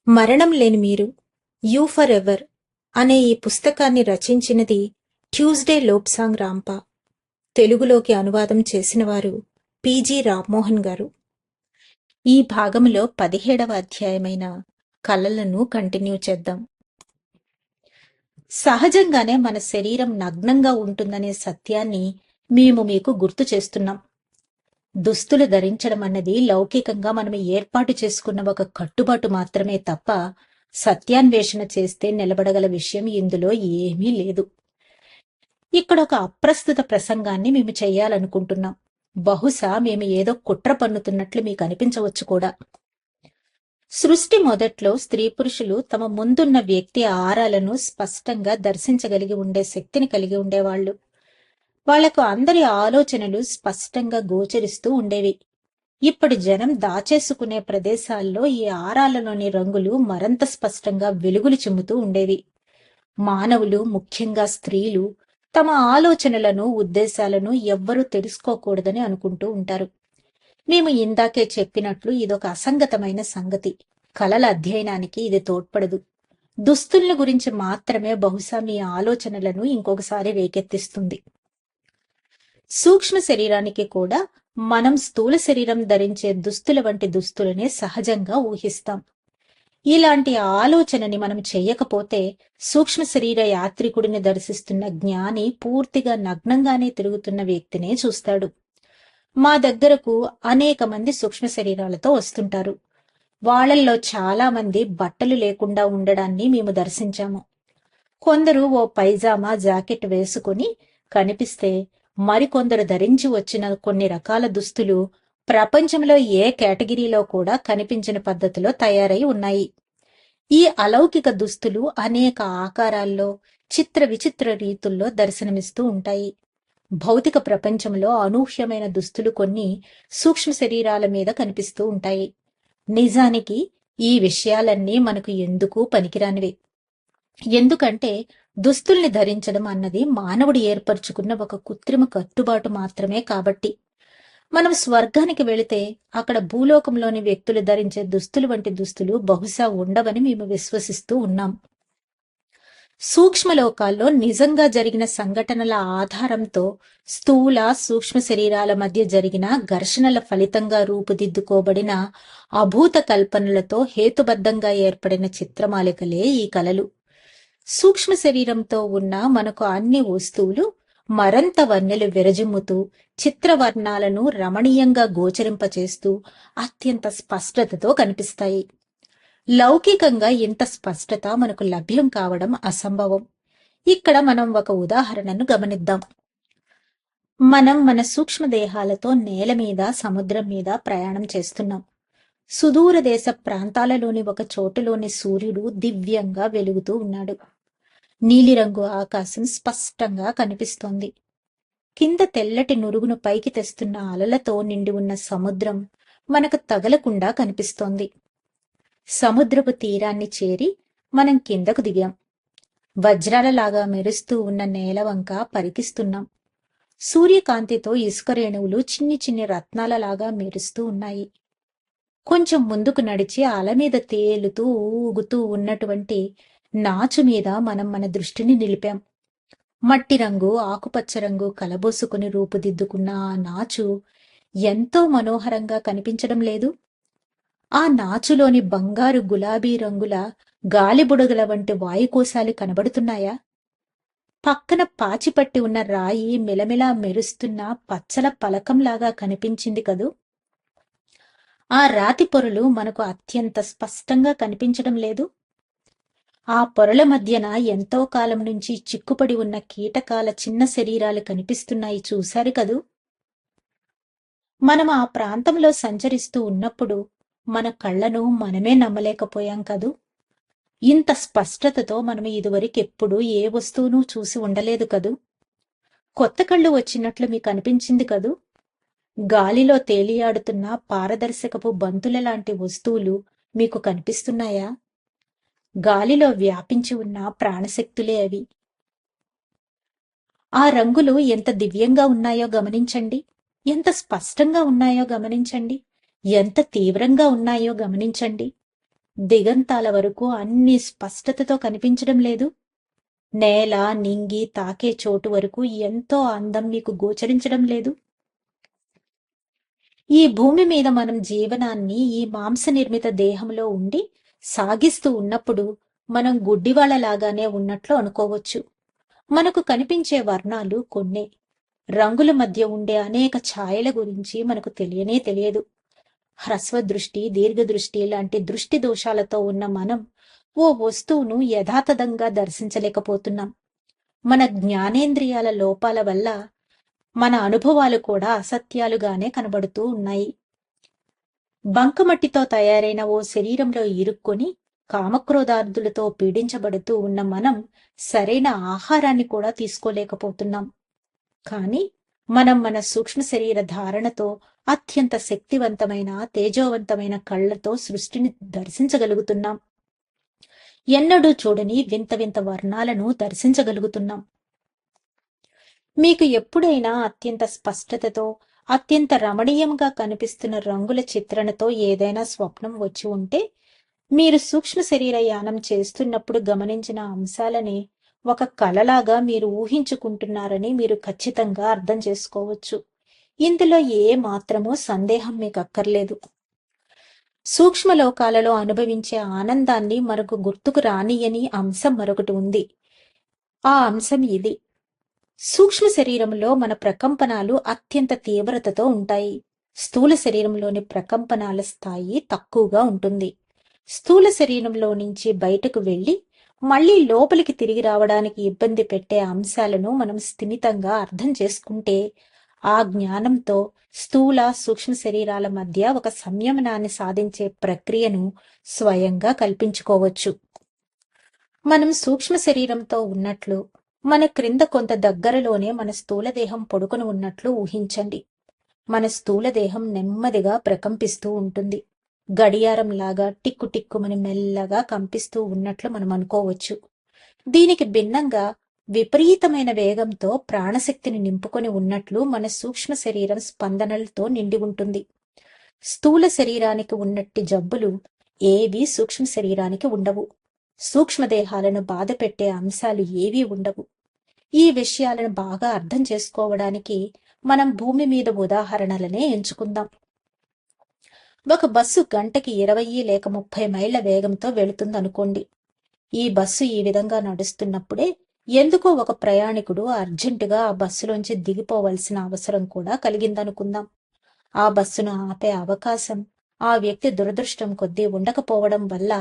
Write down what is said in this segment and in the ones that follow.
మరణం లేని మీరు, యూ ఫర్ ఎవర్ అనే ఈ పుస్తకాన్ని రచించినది ట్యూస్డే లోబ్సాంగ్ రాంపా. తెలుగులోకి అనువాదం చేసినవారు పి.జి. రామ్మోహన్ గారు. ఈ భాగంలో 17వ అధ్యాయమైన కలలను కంటిన్యూ చేద్దాం. సహజంగానే మన శరీరం నగ్నంగా ఉంటుందనే సత్యాన్ని మేము మీకు గుర్తు చేస్తున్నాం. దుస్తులు ధరించడం అన్నది లౌకికంగా మనం ఏర్పాటు చేసుకున్న ఒక కట్టుబాటు మాత్రమే తప్ప సత్యాన్వేషణ చేస్తే నిలబడగల విషయం ఇందులో ఏమీ లేదు. ఇక్కడ ఒక అప్రస్తుత ప్రసంగాన్ని మేము చెయ్యాలనుకుంటున్నాం. బహుశా మేము ఏదో కుట్ర పన్నుతున్నట్లు మీకు అనిపించవచ్చు కూడా. సృష్టి మొదట్లో స్త్రీ పురుషులు తమ ముందున్న వ్యక్తి ఆరాలను స్పష్టంగా దర్శించగలిగి ఉండే శక్తిని కలిగి ఉండేవాళ్లు. వాళ్లకు అందరి ఆలోచనలు స్పష్టంగా గోచరిస్తూ ఉండేవి. ఇప్పటి జనం దాచేసుకునే ప్రదేశాల్లో ఈ ఆరాలలోని రంగులు మరింత స్పష్టంగా వెలుగులు చిమ్ముతూ ఉండేవి. మానవులు, ముఖ్యంగా స్త్రీలు, తమ ఆలోచనలను, ఉద్దేశాలను ఎవ్వరూ తెలుసుకోకూడదని అనుకుంటూ ఉంటారు. మేము ఇందాకే చెప్పినట్లు ఇదొక అసంగతమైన సంగతి. కలల అధ్యయనానికి ఇది తోడ్పడదు. దుస్తుల్ని గురించి మాత్రమే బహుశా మీ ఆలోచనలను ఇంకొకసారి రేకెత్తిస్తుంది. సూక్ష్మ శరీరానికి కూడా మనం స్థూల శరీరం ధరించే దుస్తుల వంటి దుస్తులనే సహజంగా ఊహిస్తాం. ఇలాంటి ఆలోచనని మనం చెయ్యకపోతే సూక్ష్మ శరీర యాత్రికుడిని దర్శిస్తున్న జ్ఞాని పూర్తిగా నగ్నంగానే తిరుగుతున్న వ్యక్తినే చూస్తాడు. మా దగ్గరకు అనేక మంది సూక్ష్మ శరీరాలతో వస్తుంటారు. వాళ్లల్లో చాలా మంది బట్టలు లేకుండా ఉండడాన్ని మేము దర్శించాము. కొందరు ఓ పైజామా, జాకెట్ వేసుకుని కనిపిస్తే, మరికొందరు ధరించి వచ్చిన కొన్ని రకాల దుస్తులు ప్రపంచంలో ఏ కేటగిరీలో కూడా కనిపించిన పద్ధతిలో తయారై ఉన్నాయి. ఈ అలౌకిక దుస్తులు అనేక ఆకారాల్లో, చిత్ర విచిత్ర రీతుల్లో దర్శనమిస్తూ ఉంటాయి. భౌతిక ప్రపంచంలో అనూహ్యమైన దుస్తులు కొన్ని సూక్ష్మ శరీరాల మీద కనిపిస్తూ ఉంటాయి. నిజానికి ఈ విషయాలన్నీ మనకు ఎందుకు పనికిరానివే. ఎందుకంటే దుస్తుల్ని ధరించడం అన్నది మానవుడు ఏర్పరచుకున్న ఒక కృత్రిమ కట్టుబాటు మాత్రమే కాబట్టి. మనం స్వర్గానికి వెళితే అక్కడ భూలోకంలోని వ్యక్తులు ధరించే దుస్తులు వంటి దుస్తులు బహుశా ఉండవని మేము విశ్వసిస్తూ ఉన్నాం. సూక్ష్మలోకాల్లో నిజంగా జరిగిన సంఘటనల ఆధారంతో స్థూల, సూక్ష్మ శరీరాల మధ్య జరిగిన ఘర్షణల ఫలితంగా రూపుదిద్దుకోబడిన అభూత కల్పనలతో హేతుబద్ధంగా ఏర్పడిన చిత్రమాలికలే ఈ కలలు. సూక్ష్మ శరీరంతో ఉన్న మనకు అన్ని వస్తువులు మరంత వన్నెలు విరజిమ్ముతూ, చిత్రవర్ణాలను రమణీయంగా గోచరింపచేస్తూ అత్యంత స్పష్టతతో కనిపిస్తాయి. లౌకికంగా ఇంత స్పష్టత మనకు లభ్యం కావడం అసంభవం. ఇక్కడ మనం ఒక ఉదాహరణను గమనిద్దాం. మనం మన సూక్ష్మదేహాలతో నేల మీద, సముద్రం మీద ప్రయాణం చేస్తున్నాం. సుదూర దేశ ప్రాంతాలలోని ఒక చోటులోని సూర్యుడు దివ్యంగా వెలుగుతూ ఉన్నాడు. నీలిరంగు ఆకాశం స్పష్టంగా కనిపిస్తోంది. కింద తెల్లటి నురుగును పైకి తెస్తున్న అలలతో నిండి ఉన్న సముద్రం మనకు తగలకుండా కనిపిస్తోంది. సముద్రపు తీరాన్ని చేరి మనం కిందకు దిగాం. వజ్రాలలాగా మెరుస్తూ ఉన్న నేలవంక పరికిస్తున్నాం. సూర్యకాంతితో ఇసుక రేణువులు చిన్ని చిన్ని రత్నాలలాగా మెరుస్తూ ఉన్నాయి. కొంచెం ముందుకు నడిచి అల మీద తేలుతూ ఊగుతూ ఉన్నటువంటి నాచు మీద మనం మన దృష్టిని నిలిపాం. మట్టి రంగు, ఆకుపచ్చ రంగు కలబోసుకుని రూపుదిద్దుకున్న ఆ నాచు ఎంతో మనోహరంగా కనిపించడం లేదు? ఆ నాచులోని బంగారు, గులాబీ రంగుల గాలిబుడగల వంటి వాయుకోశాలు కనబడుతున్నాయా? పక్కన పాచిపట్టి ఉన్న రాయి మిలమిలా మెరుస్తున్న పచ్చల పలకంలాగా కనిపించింది కదూ. ఆ రాతి పొరలు మనకు అత్యంత స్పష్టంగా కనిపించడం లేదు? ఆ పొరల మధ్యన ఎంతో కాలం నుంచి చిక్కుపడి ఉన్న కీటకాల చిన్న శరీరాలు కనిపిస్తున్నాయి, చూశారు కదూ. మనం ఆ ప్రాంతంలో సంచరిస్తూ ఉన్నప్పుడు మన కళ్ళను మనమే నమ్మలేకపోయాం కదూ. ఇంత స్పష్టతతో మనం ఇదివరకెప్పుడూ ఏ వస్తువును చూసి ఉండలేదు కదూ. కొత్త కళ్ళు వచ్చినట్లు మీకు అనిపించింది కదూ. గాలిలో తేలియాడుతున్న పారదర్శకపు బంతుల లాంటి వస్తువులు మీకు కనిపిస్తున్నాయా? గాలిలో వ్యాపించి ఉన్న ప్రాణశక్తులే అవి. ఆ రంగులు ఎంత దివ్యంగా ఉన్నాయో గమనించండి. ఎంత స్పష్టంగా ఉన్నాయో గమనించండి. ఎంత తీవ్రంగా ఉన్నాయో గమనించండి. దిగంతాల వరకు అన్ని స్పష్టతతో కనిపించడం లేదు? నేల, నింగి తాకే చోటు వరకు ఎంతో అందం మీకు గోచరించడం లేదు? ఈ భూమి మీద మనం జీవనాన్ని ఈ మాంస నిర్మిత దేహంలో ఉండి సాగిస్తూ ఉన్నప్పుడు మనం గుడ్డివాళ్లలాగానే ఉన్నట్లు అనుకోవచ్చు. మనకు కనిపించే వర్ణాలు కొన్నే. రంగుల మధ్య ఉండే అనేక ఛాయల గురించి మనకు తెలియనే తెలియదు. హ్రస్వదృష్టి, దీర్ఘదృష్టి లాంటి దృష్టి దోషాలతో ఉన్న మనం ఓ వస్తువును యథాతథంగా దర్శించలేకపోతున్నాం. మన జ్ఞానేంద్రియాల లోపాల వల్ల మన అనుభవాలు కూడా అసత్యాలుగానే కనబడుతూ ఉన్నాయి. బంకమట్టితో తయారైన ఓ శరీరంలో ఇరుక్కొని కామక్రోధాదులతో పీడించబడుతూ ఉన్న మనం సరైన ఆహారాన్ని కూడా తీసుకోలేకపోతున్నాం. కాని మనం మన సూక్ష్మ శరీర ధారణతో అత్యంత శక్తివంతమైన, తేజోవంతమైన కళ్లతో సృష్టిని దర్శించగలుగుతున్నాం. ఎన్నడూ చూడని వింత వింత వర్ణాలను దర్శించగలుగుతున్నాం. మీకు ఎప్పుడైనా అత్యంత స్పష్టతతో, అత్యంత రమణీయంగా కనిపిస్తున్న రంగుల చిత్రణతో ఏదైనా స్వప్నం వచ్చి ఉంటే, మీరు సూక్ష్మ శరీర యానం చేస్తున్నప్పుడు గమనించిన అంశాలని ఒక కలలాగా మీరు ఊహించుకుంటున్నారని మీరు ఖచ్చితంగా అర్థం చేసుకోవచ్చు. ఇందులో ఏ మాత్రమూ సందేహం మీకు అక్కర్లేదు. సూక్ష్మలోకాలలో అనుభవించే ఆనందాన్ని మనకు గుర్తుకు రానియని అంశం మరొకటి ఉంది. ఆ అంశం ఇది: సూక్ష్మ శరీరంలో మన ప్రకంపనాలు అత్యంత తీవ్రతతో ఉంటాయి. స్థూల శరీరంలోని ప్రకంపనాల స్థాయి తక్కువగా ఉంటుంది. స్థూల శరీరంలో నుంచి బయటకు వెళ్లి మళ్లీ లోపలికి తిరిగి రావడానికి ఇబ్బంది పెట్టే అంశాలను మనం స్థిమితంగా అర్థం చేసుకుంటే, ఆ జ్ఞానంతో స్థూల, సూక్ష్మ శరీరాల మధ్య ఒక సంయమనాన్ని సాధించే ప్రక్రియను స్వయంగా కల్పించుకోవచ్చు. మనం సూక్ష్మ శరీరంతో ఉన్నట్లు, మన క్రింద కొంత దగ్గరలోనే మన స్థూలదేహం పడుకొని ఉన్నట్లు ఊహించండి. మన స్థూలదేహం నెమ్మదిగా ప్రకంపిస్తూ ఉంటుంది. గడియారంలాగా టిక్కు టిక్కుమని మెల్లగా కంపిస్తూ ఉన్నట్లు మనం అనుకోవచ్చు. దీనికి భిన్నంగా విపరీతమైన వేగంతో ప్రాణశక్తిని నింపుకొని ఉన్నట్లు మన సూక్ష్మ శరీరం స్పందనలతో నిండి ఉంటుంది. స్థూల శరీరానికి ఉన్నట్టి జబ్బులు ఏవీ సూక్ష్మ శరీరానికి ఉండవు. సూక్ష్మదేహాలను బాధపెట్టే అంశాలు ఏవీ ఉండవు. ఈ విషయాలను బాగా అర్థం చేసుకోవడానికి మనం భూమి మీద ఉదాహరణలనే ఎంచుకుందాం. ఒక బస్సు గంటకి 20 లేక 30 మైళ్ల వేగంతో వెళుతుందనుకోండి. ఈ బస్సు ఈ విధంగా నడుస్తున్నప్పుడే ఎందుకో ఒక ప్రయాణికుడు అర్జెంటుగా ఆ బస్సులోంచి దిగిపోవలసిన అవసరం కూడా కలిగిందనుకుందాం. ఆ బస్సును ఆపే అవకాశం ఆ వ్యక్తి దురదృష్టం కొద్దీ ఉండకపోవడం వల్ల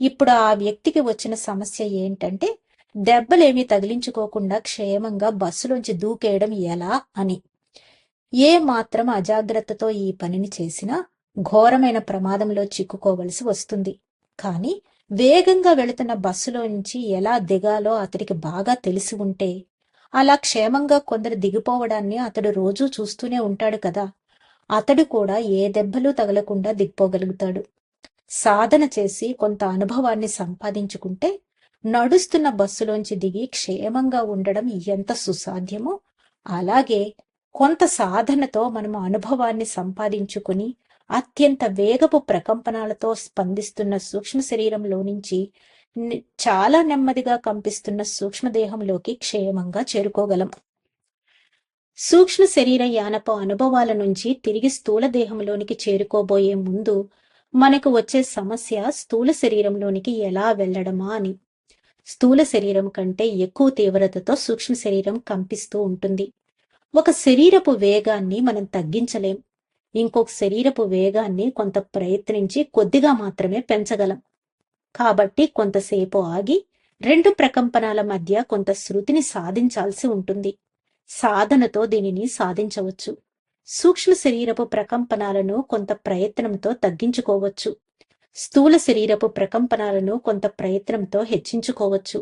ఇప్పుడు ఆ వ్యక్తికి వచ్చిన సమస్య ఏంటంటే, దెబ్బలేమీ తగిలించుకోకుండా క్షేమంగా బస్సులోంచి దూకేయడం ఎలా అని. ఏ మాత్రం అజాగ్రత్తతో ఈ పనిని చేసినా ఘోరమైన ప్రమాదంలో చిక్కుకోవలసి వస్తుంది. కాని వేగంగా వెళుతున్న బస్సులో నుంచి ఎలా దిగాలో అతడికి బాగా తెలిసి ఉంటే, అలా క్షేమంగా కొందరు దిగిపోవడాన్ని అతడు రోజూ చూస్తూనే ఉంటాడు కదా, అతడు కూడా ఏ దెబ్బలు తగలకుండా దిగిపోగలుగుతాడు. సాధన చేసి కొంత అనుభవాన్ని సంపాదించుకుంటే నడుస్తున్న బస్సులోంచి దిగి క్షేమంగా ఉండడం ఎంత సుసాధ్యమో, అలాగే కొంత సాధనతో మనం అనుభవాన్ని సంపాదించుకుని అత్యంత వేగపు ప్రకంపనాలతో స్పందిస్తున్న సూక్ష్మ శరీరంలో నుంచి చాలా నెమ్మదిగా కంపిస్తున్న సూక్ష్మదేహంలోకి క్షేమంగా చేరుకోగలం. సూక్ష్మ శరీర యానపు అనుభవాల నుంచి తిరిగి స్థూల దేహంలోనికి చేరుకోబోయే ముందు మనకు వచ్చే సమస్య స్థూల శరీరంలోనికి ఎలా వెళ్లడమా అని. స్థూల శరీరం కంటే ఎక్కువ తీవ్రతతో సూక్ష్మ శరీరం కంపిస్తూ ఉంటుంది. ఒక శరీరపు వేగాన్ని మనం తగ్గించలేం. ఇంకొక శరీరపు వేగాన్ని కొంత ప్రయత్నించి కొద్దిగా మాత్రమే పెంచగలం. కాబట్టి కొంతసేపు ఆగి రెండు ప్రకంపనాల మధ్య కొంత శృతిని సాధించాల్సి ఉంటుంది. సాధనతో దీనిని సాధించవచ్చు. సూక్ష్మ శరీరపు ప్రకంపనాలను కొంత ప్రయత్నంతో తగ్గించుకోవచ్చు. స్థూల శరీరపు ప్రకంపనాలను కొంత ప్రయత్నంతో హెచ్చించుకోవచ్చు.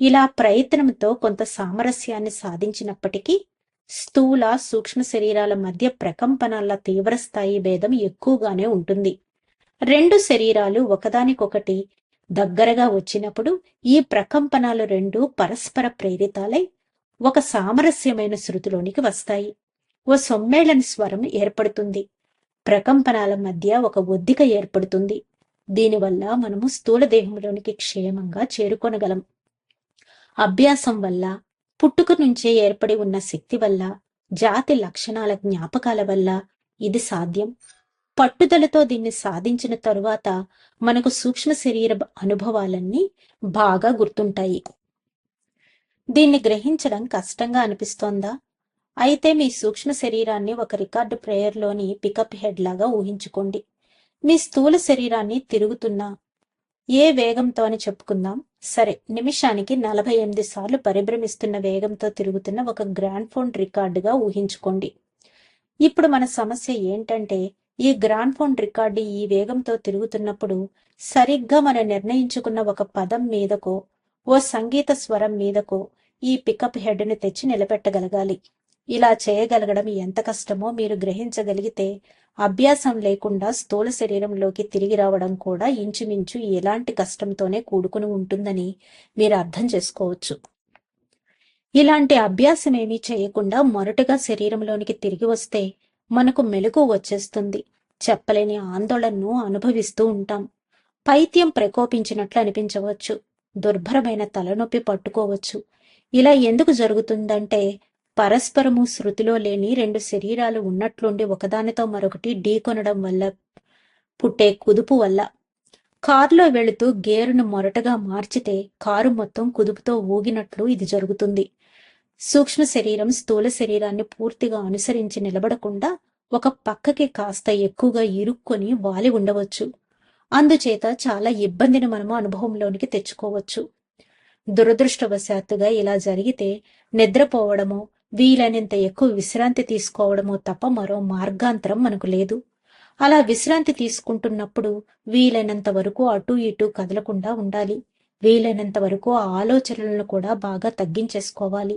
ఇలా ప్రయత్నంతో కొంత సామరస్యాన్ని సాధించినప్పటికీ స్థూల, సూక్ష్మ శరీరాల మధ్య ప్రకంపనాల తీవ్రస్థాయి భేదం ఎక్కువగానే ఉంటుంది. రెండు శరీరాలు ఒకదానికొకటి దగ్గరగా వచ్చినప్పుడు ఈ ప్రకంపనాలు రెండు పరస్పర ప్రేరితాలై ఒక సామరస్యమైన శృతిలోనికి వస్తాయి. ఓ సమ్మేళన స్వరం ఏర్పడుతుంది. ప్రకంపనాల మధ్య ఒక ఒద్దిక ఏర్పడుతుంది. దీనివల్ల మనము స్థూల దేహంలోనికి క్షేమంగా చేరుకొనగలం. అభ్యాసం వల్ల, పుట్టుక నుంచే ఏర్పడి ఉన్న శక్తి వల్ల, జాతి లక్షణాల జ్ఞాపకాల వల్ల ఇది సాధ్యం. పట్టుదలతో దీన్ని సాధించిన తరువాత మనకు సూక్ష్మ శరీర అనుభవాలన్నీ బాగా గుర్తుంటాయి. దీన్ని గ్రహించడం కష్టంగా అనిపిస్తోందా? అయితే మీ సూక్ష్మ శరీరాన్ని ఒక రికార్డు ప్లేయర్లోని పికప్ హెడ్ లాగా ఊహించుకోండి. మీ స్థూల శరీరాన్ని తిరుగుతున్న ఏ వేగంతో అని చెప్పుకుందాం. సరే, నిమిషానికి 48 సార్లు పరిభ్రమిస్తున్న వేగంతో తిరుగుతున్న ఒక గ్రాండ్ ఫోన్ రికార్డుగా ఊహించుకోండి. ఇప్పుడు మన సమస్య ఏంటంటే, ఈ గ్రాండ్ ఫోన్ రికార్డు ఈ వేగంతో తిరుగుతున్నప్పుడు సరిగ్గా మనం నిర్ణయించుకున్న ఒక పదం మీదకో, ఓ సంగీత స్వరం మీదకో ఈ పికప్ హెడ్ని తెచ్చి నిలబెట్టగలగాలి. ఇలా చేయగలగడం ఎంత కష్టమో మీరు గ్రహించగలిగితే, అభ్యాసం లేకుండా స్థూల శరీరంలోకి తిరిగి రావడం కూడా ఇంచుమించు ఎలాంటి కష్టంతోనే కూడుకుని ఉంటుందని మీరు అర్థం చేసుకోవచ్చు. ఇలాంటి అభ్యాసం ఏమీ చేయకుండా మొరటుగా శరీరంలోనికి తిరిగి వస్తే మనకు మెలకువ వచ్చేస్తుంది. చెప్పలేని ఆందోళనను అనుభవిస్తూ ఉంటాం. పైత్యం ప్రకోపించినట్లు అనిపించవచ్చు. దుర్భరమైన తలనొప్పి పట్టుకోవచ్చు. ఇలా ఎందుకు జరుగుతుందంటే, పరస్పరము శృతిలో లేని రెండు శరీరాలు ఉన్నట్లుండి ఒకదానితో మరొకటి ఢీకొనడం వల్ల పుట్టే కుదుపు వల్ల. కారులో వెళుతూ గేరును మొరటగా మార్చితే కారు మొత్తం కుదుపుతో ఊగినట్లు ఇది జరుగుతుంది. సూక్ష్మ శరీరం స్థూల శరీరాన్ని పూర్తిగా అనుసరించి నిలబడకుండా ఒక పక్కకి కాస్త ఎక్కువగా ఇరుక్కొని వాలి ఉండవచ్చు. అందుచేత చాలా ఇబ్బందిని మనము అనుభవంలోనికి తెచ్చుకోవచ్చు. దురదృష్టవశాత్తుగా ఇలా జరిగితే నిద్రపోవడమో, వీలైనంత ఎక్కువ విశ్రాంతి తీసుకోవడమో తప్ప మరో మార్గాంతరం మనకు లేదు. అలా విశ్రాంతి తీసుకుంటున్నప్పుడు వీలైనంత వరకు అటూ ఇటూ కదలకుండా ఉండాలి. వీలైనంత వరకు ఆలోచనలను కూడా బాగా తగ్గించేసుకోవాలి.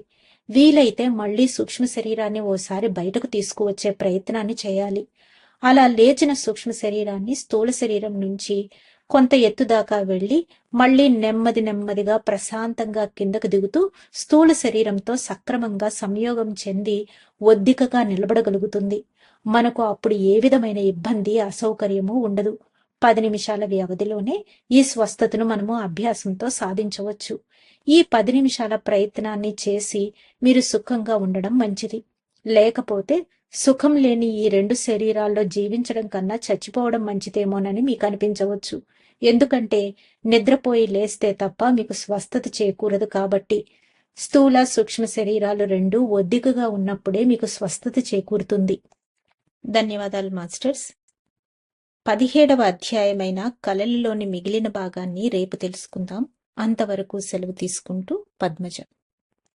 వీలైతే మళ్లీ సూక్ష్మ శరీరాన్ని ఓసారి బయటకు తీసుకువచ్చే ప్రయత్నాన్ని చేయాలి. అలా లేచిన సూక్ష్మ శరీరాన్ని స్థూల శరీరం నుంచి కొంత ఎత్తు దాకా వెళ్లి మళ్లీ నెమ్మదిగా ప్రశాంతంగా కిందకు దిగుతూ స్థూల శరీరంతో సక్రమంగా సంయోగం చెంది ఒద్దికగా నిలబడగలుగుతుంది. మనకు అప్పుడు ఏ విధమైన ఇబ్బంది, అసౌకర్యము ఉండదు. 10 నిమిషాల వ్యవధిలోనే ఈ స్వస్థతను మనము అభ్యాసంతో సాధించవచ్చు. ఈ 10 నిమిషాల ప్రయత్నాన్ని చేసి మీరు సుఖంగా ఉండడం మంచిది. లేకపోతే సుఖం లేని ఈ రెండు శరీరాల్లో జీవించడం కన్నా చచ్చిపోవడం మంచిదేమోనని మీకు అనిపించవచ్చు. ఎందుకంటే నిద్రపోయి లేస్తే తప్ప మీకు స్వస్థత చేకూరదు కాబట్టి. స్థూల సూక్ష్మ శరీరాలు రెండూ ఒద్దికగా ఉన్నప్పుడే మీకు స్వస్థత చేకూరుతుంది. ధన్యవాదాలు మాస్టర్స్. 17వ అధ్యాయమైన కలలలోని మిగిలిన భాగాన్ని రేపు తెలుసుకుందాం. అంతవరకు సెలవు తీసుకుంటూ పద్మజ.